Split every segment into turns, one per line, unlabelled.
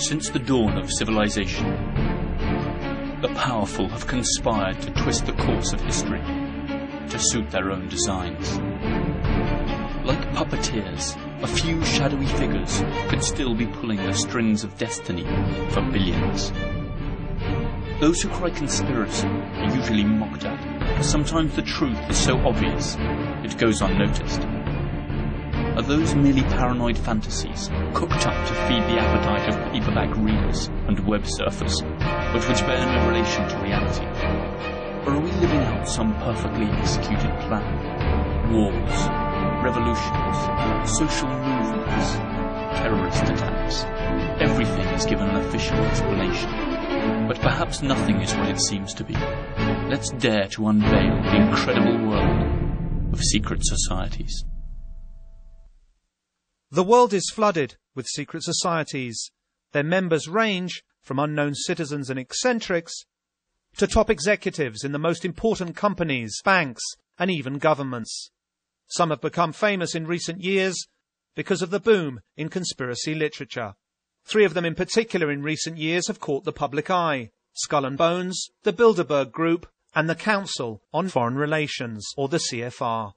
Since the dawn of civilization, the powerful have conspired to twist the course of history to suit their own designs. Like puppeteers, a few shadowy figures could still be pulling the strings of destiny for billions. Those who cry conspiracy are usually mocked at. Sometimes the truth is so obvious it goes unnoticed. Are those merely paranoid fantasies cooked up to feed the appetite of paperback readers and web surfers, but which bear no relation to reality? Or are we living out some perfectly executed plan? Wars, revolutions, social movements, terrorist attacks. Everything is given an official explanation. But perhaps nothing is what it seems to be. Let's dare to unveil the incredible world of secret societies.
The world is flooded with secret societies. Their members range from unknown citizens and eccentrics to top executives in the most important companies, banks, and even governments. Some have become famous in recent years because of the boom in conspiracy literature. 3 of them in particular in recent years have caught the public eye: Skull and Bones, the Bilderberg Group, and the Council on Foreign Relations, or the CFR.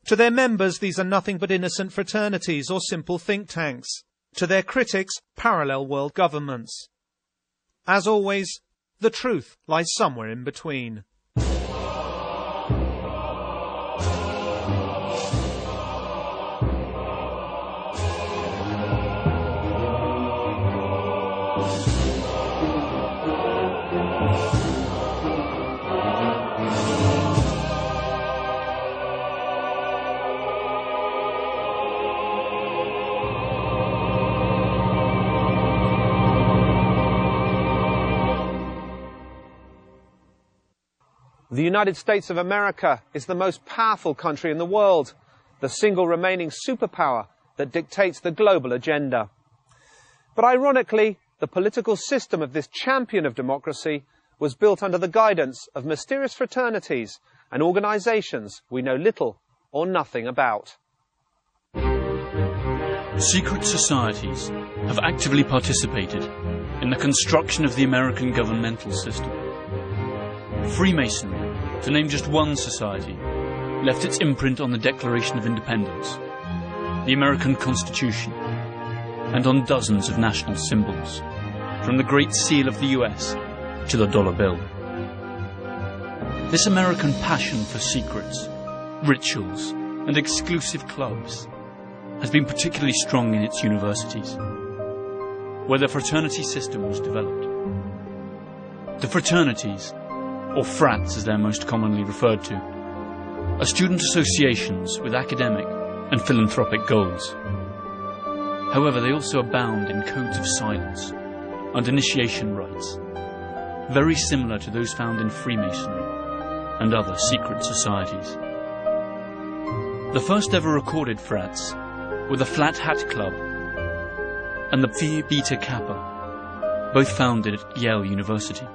To their members, these are nothing but innocent fraternities or simple think tanks. To their critics, parallel world governments. As always, the truth lies somewhere in between.
The United States of America is the most powerful country in the world, the single remaining superpower that dictates the global agenda. But ironically, the political system of this champion of democracy was built under the guidance of mysterious fraternities and organizations we know little or nothing about.
Secret societies have actively participated in the construction of the American governmental system. Freemasonry, to name just one society, left its imprint on the Declaration of Independence, the American Constitution, and on dozens of national symbols, from the Great Seal of the US to the dollar bill. This American passion for secrets, rituals, and exclusive clubs has been particularly strong in its universities, where the fraternity system was developed. The fraternities, or frats as they're most commonly referred to, are student associations with academic and philanthropic goals. However, they also abound in codes of silence and initiation rites, very similar to those found in Freemasonry and other secret societies. The first ever recorded frats were the Flat Hat Club and the Phi Beta Kappa, both founded at Yale University.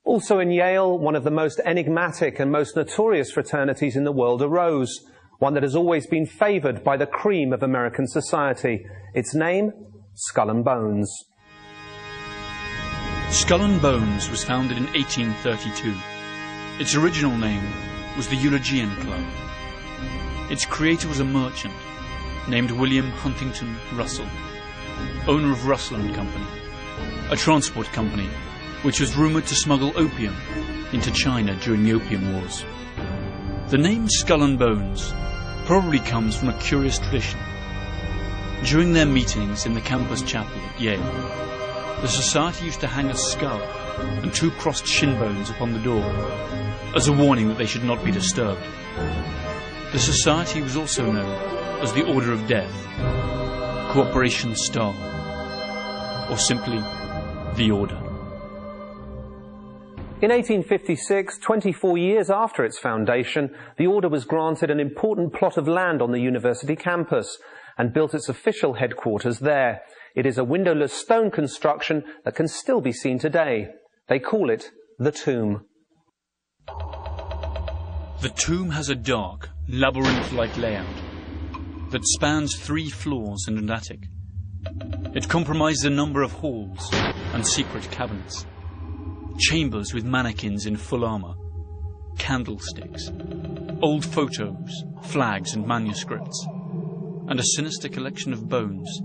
Also in Yale, one of the most enigmatic and most notorious fraternities in the world arose, one that has always been favored by the cream of American society. Its name, Skull and Bones.
Skull and Bones was founded in 1832. Its original name was the Eulogian Club. Its creator was a merchant named William Huntington Russell, owner of Russell and Company, a transport company which was rumoured to smuggle opium into China during the Opium Wars. The name Skull and Bones probably comes from a curious tradition. During their meetings in the campus chapel at Yale, the society used to hang a skull and 2 crossed shin bones upon the door, as a warning that they should not be disturbed. The society was also known as the Order of Death, Cooperation Star, or simply the Order.
In 1856, 24 years after its foundation, the Order was granted an important plot of land on the university campus and built its official headquarters there. It is a windowless stone construction that can still be seen today. They call it the Tomb.
The tomb has a dark, labyrinth-like layout. that spans 3 floors and an attic. It compromises a number of halls and secret cabinets, chambers with mannequins in full armour, candlesticks, old photos, flags and manuscripts, and a sinister collection of bones,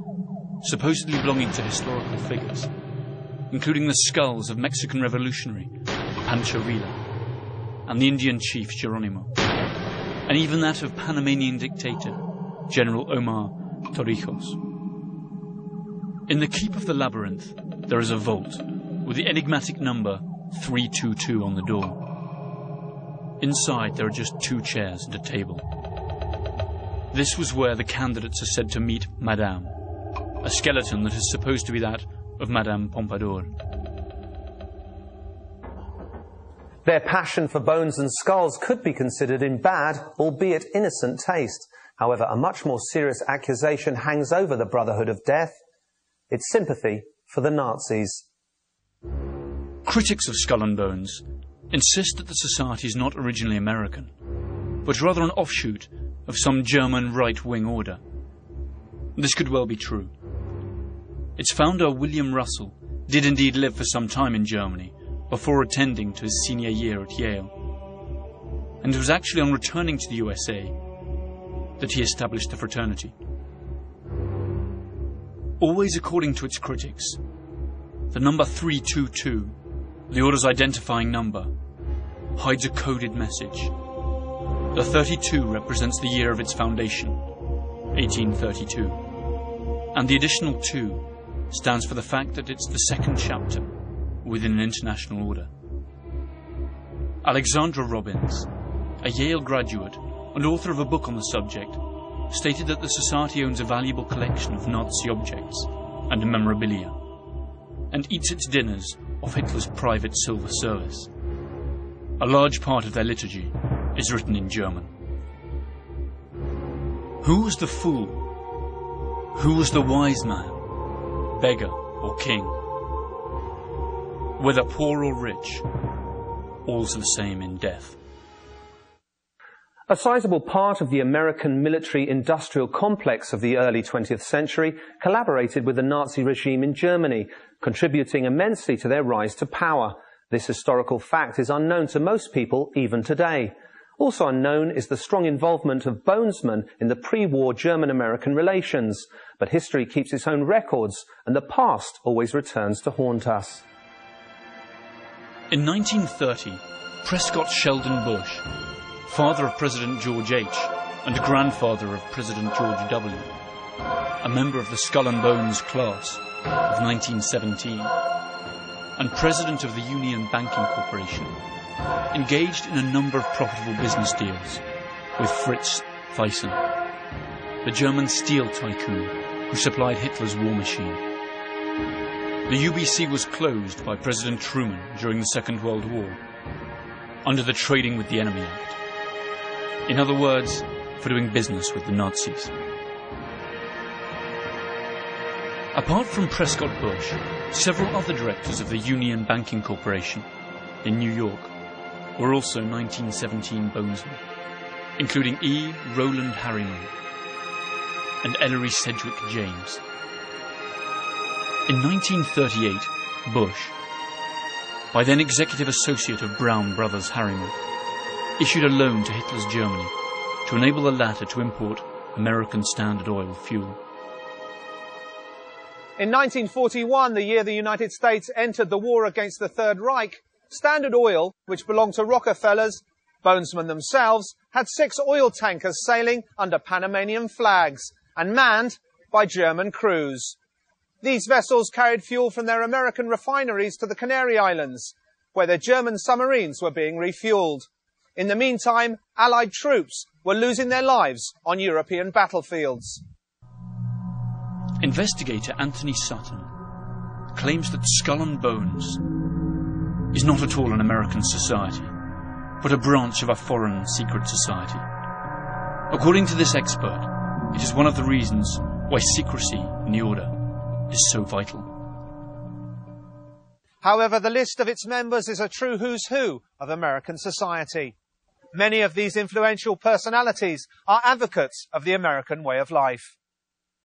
supposedly belonging to historical figures, including the skulls of Mexican revolutionary Pancho Villa and the Indian chief Geronimo, and even that of Panamanian dictator General Omar Torrijos. In the keep of the labyrinth, there is a vault with the enigmatic number 322 on the door. Inside, there are just 2 chairs and a table. This was where the candidates are said to meet Madame, a skeleton that is supposed to be that of Madame Pompadour.
Their passion for bones and skulls could be considered in bad, albeit innocent taste. However, a much more serious accusation hangs over the Brotherhood of Death. It's sympathy for the Nazis.
Critics of Skull and Bones insist that the society is not originally American, but rather an offshoot of some German right-wing order. This could well be true. Its founder, William Russell, did indeed live for some time in Germany before attending to his senior year at Yale. And it was actually on returning to the USA that he established the fraternity. Always according to its critics, the number 322, the order's identifying number, hides a coded message. The 32 represents the year of its foundation, 1832, and the additional 2 stands for the fact that it's the 2nd chapter within an international order. Alexandra Robbins, a Yale graduate and author of a book on the subject, stated that the society owns a valuable collection of Nazi objects and memorabilia, and eats its dinners off Hitler's private silver service. A large part of their liturgy is written in German. Who was the fool? Who was the wise man, beggar or king? Whether poor or rich, all's the same in death.
A sizable part of the American military-industrial complex of the early 20th century collaborated with the Nazi regime in Germany, contributing immensely to their rise to power. This historical fact is unknown to most people even today. Also unknown is the strong involvement of bonesmen in the pre-war German-American relations. But history keeps its own records, and the past always returns to haunt us.
In 1930, Prescott Sheldon Bush, father of President George H. and grandfather of President George W., a member of the Skull and Bones class of 1917, and president of the Union Banking Corporation, engaged in a number of profitable business deals with Fritz Thyssen, the German steel tycoon who supplied Hitler's war machine. The UBC was closed by President Truman during the Second World War under the Trading with the Enemy Act. In other words, for doing business with the Nazis. Apart from Prescott Bush, several other directors of the Union Banking Corporation in New York were also 1917 bonesmen, including E. Roland Harriman and Ellery Sedgwick James. In 1938, Bush, by then executive associate of Brown Brothers Harriman, issued a loan to Hitler's Germany to enable the latter to import American Standard Oil fuel.
In 1941, the year the United States entered the war against the Third Reich, Standard Oil, which belonged to Rockefellers, bonesmen themselves, had 6 oil tankers sailing under Panamanian flags and manned by German crews. These vessels carried fuel from their American refineries to the Canary Islands, where their German submarines were being refueled. In the meantime, Allied troops were losing their lives on European battlefields.
Investigator Anthony Sutton claims that Skull and Bones is not at all an American society, but a branch of a foreign secret society. According to this expert, it is one of the reasons why secrecy in the order is so vital.
However, the list of its members is a true who's who of American society. Many of these influential personalities are advocates of the American way of life.